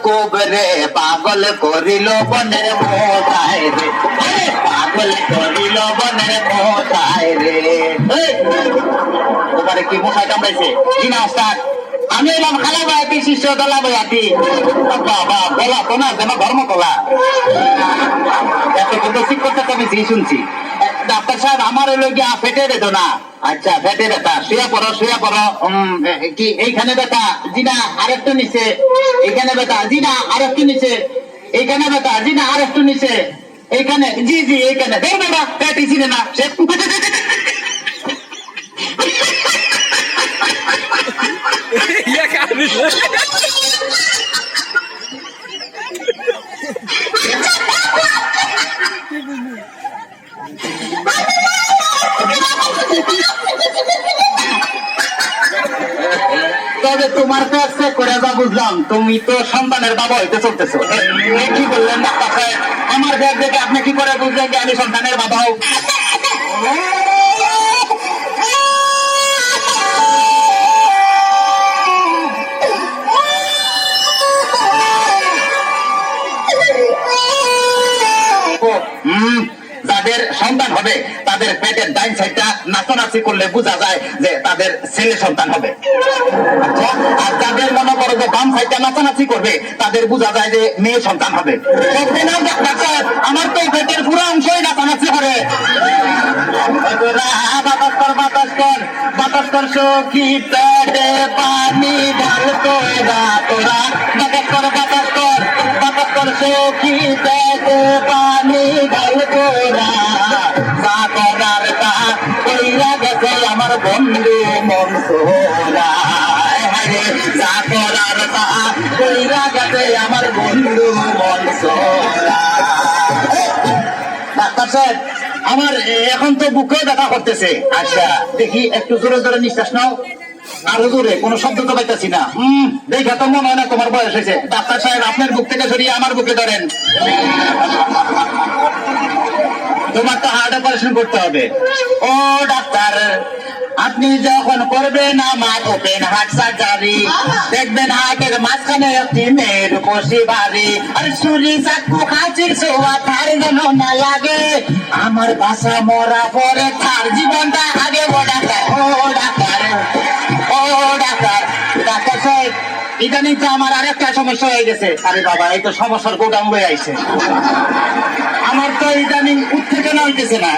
খুব রে পাগল করিল বনের মোটায় রে পাগল করিল বনের মোটায় রে ওপারে কি মশাই কামড়াইছে জিনা ওস্তাদ আমি এলাম খালা ভাই শিষ্য দলা ভাই আতি বাবা বলা তো না যেন ধর্ম কলা এত কিন্তু ঠিক করতে আমি জি শুনছি ডাক্তার সাহেব আমার হলো গিয়া পেটে বেদনা আচ্ছা পেটে ব্যথা শুয়ে পড়ো কি এইখানে ব্যথা জিনা আরেকটু নিচে এইখানে ব্যথা জিনা আরেকটু নিচে এইখানে ব্যথা জিনা আরেকটু নিচে এইখানে জি জি এইখানে দেখবে না পেটই চিনে না সে তবে তোমার কাছে করে যা বুঝলাম তুমি তো সন্তানের বাবা হইতে চলতেছো কি বললেন ডাক্তার সাহেব আমার ব্যাগ দেখে আপনি কি করে বুঝলেন যে আমি সন্তানের বাবা হও যাদের সন্তান হবে তাদের পেটের ডাইন সাইডটা নাচানাচি করলে বোঝা যায় যে তাদের ছেলে সন্তান হবে আর যাদের মনে করো যে বাম সাইডটা নাচানাচি করবে তাদের বোঝা যায় যে মেয়ে সন্তান হবে আমার তো পেটের পুরো অংশই নাচানাচি করে বাতাস কর সখী পেটে পানি ঢাল তোরা তোরা বাতাস কর সখী পেটে পানি ঢাল তোরা যা করার তা কইরা গেছে আমার বন্ধু মনসুরা যা করার তা কইরা গেছে আমার বন্ধু মনসুরা ডাক্তার সাহেব আমার এখন তো বুকেও ব্যথা করতেছে আচ্ছা দেখি একটু জোরে জোরে নিঃশ্বাস নাও আরো জোরে কোনো শব্দ তো পাইতেছি না দেখে তো মনে হয় না তোমার বয়স হয়েছে ডাক্তার সাহেব আপনার বুক থেকে সরিয়ে আমার বুকে ধরেন তোমার তো হার্ট অপারেশন করতে হবে ও ডাক্তার আপনি যখন করবেন আমার ওপেন হার্ট সার্জারি দেখবেন হার্টের মাঝখানে একটি মেয়ের বসে বাড়ি আর ছুরি চাকু খাঁচির ছোঁয়া তার যেন না লাগে আমার বাসা মরা পরে তার জীবনটা আগে ও ডাক্তার ডাক্তার সাহেব ইদানিং তো আমার আরেকটা সমস্যা হয়ে গেছে আরে বাবা এই তো সমস্যার গোদাম হয়ে আইছে আমার তো ইদানিং উত্তেজনা হইতেছে না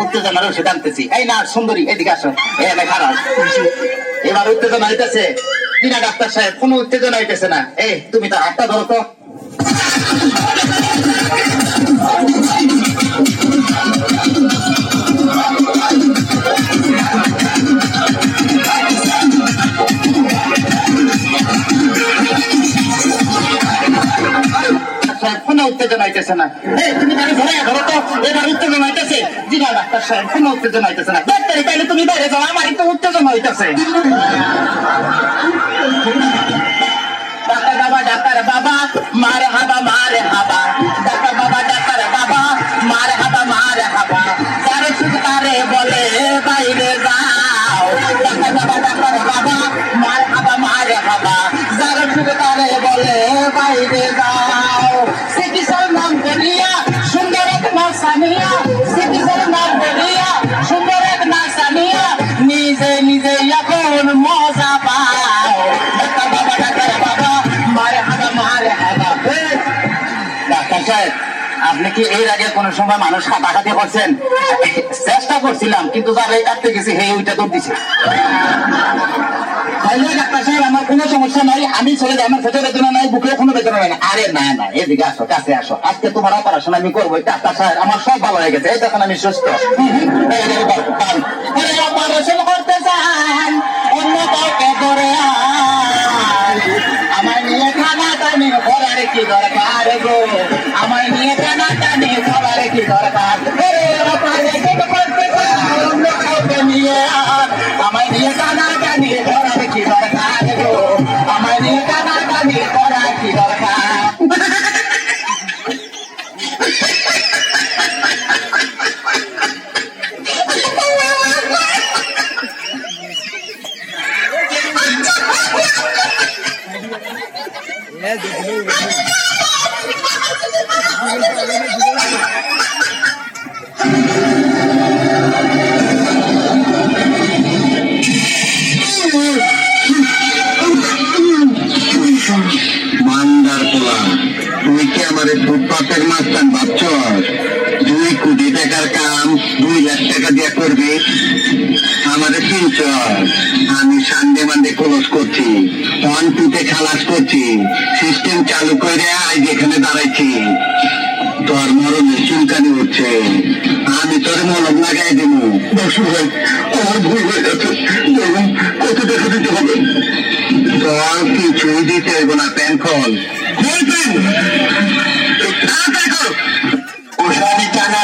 উত্তেজনার ওষুধ আনতেছি এই না সুন্দরী এদিকে আসো এখানে খারাপ এবার উত্তেজনা হইতেছে কিনা ডাক্তার সাহেব কোনো উত্তেজনা হইতেছে না এই তুমি তো হাতটা ধরো তো উত্তেজনা হইতেছে না তুমি তাহলে ধরো তো এবার উত্তেজনা হইতেছে জি না ডাক্তার সাহেব কোনো উত্তেজনা হইতেছে না ডাক্তারি তাইলে তুমি বাইরে যাও আমার একটু উত্তেজনা হইতেছে ডাক্তার বাবা মার হাবা ডাক্তার বাবা মার হাবা তারে শুধু তারে বলে বাইরে যাও ডাক্তার বাবা মার হাবা যারে শুধু তারে বলে বাইরে যাও চিকিৎসার নাম বলিয়া সুন্দর এক নাসানিয়া চিকিৎসার নাম বলিয়া সুন্দর এক নাসানিয়া নিজে নিজে এখন মজা পাও ডাক্তার বাবা মার হাবা ডাক্তার সাহেব আপনি কি এর আগে কোন সময় মানুষ হাঁটাহাঁটি করছেন চেষ্টা করছিলাম কিন্তু যারা এই কাটতে গেছে হে ওইটা দৌড় দিছে ডাক্তার সাহেব আমার কোনো সমস্যা নাই আমি চলে যাই আমার পেটে বেদনা নাই বুকে কোনো বেদনা নাই আরে না এদিকে আসো কাছে আসো আজকে তোমার অপারেশন আমি করবো ডাক্তার সাহেব আমার সব ভালো হয়ে গেছে এই দেখেন আমি সুস্থ অপারেশন করতে চান অন্য কাউকে করে আমার নিয়ে খানা টানি করার কি দরকার গো আমার নিয়ে খানা টানি করার কি দরকার অপারেশন করতে চান অন্য কাউকে নিয়ে আমার নিয়ে খানা টানি করার কি দরকার গো আমার নিয়ে খানা টানি করার কি দরকার মান্দার পোলা, তুই কি আমার ফুটপাতের মাস্তান ভাবছ? 2 কোটি টাকার কাম 2 লাখ টাকা দিয়ে করবি? আমাদের চিনছ? আমি সানডে মানডে ক্লোজ করছি, 1-2 খালাস করছি, সিস্টেম চালু করে আজ এখানে দাঁড়াইছি। তোর মরণের চুলকানি উঠছে, আমি তোর মলম লাগাই দেব। দর্শক ভাই, আমার ভুল হয়ে যাচ্ছে, দেখুন কত টাকা দিতে হবে? তোর কিছুই দিতে হইব না, প্যান খোল। বলবেন তাড়াতাড়ি করো। ওষাদি টাকা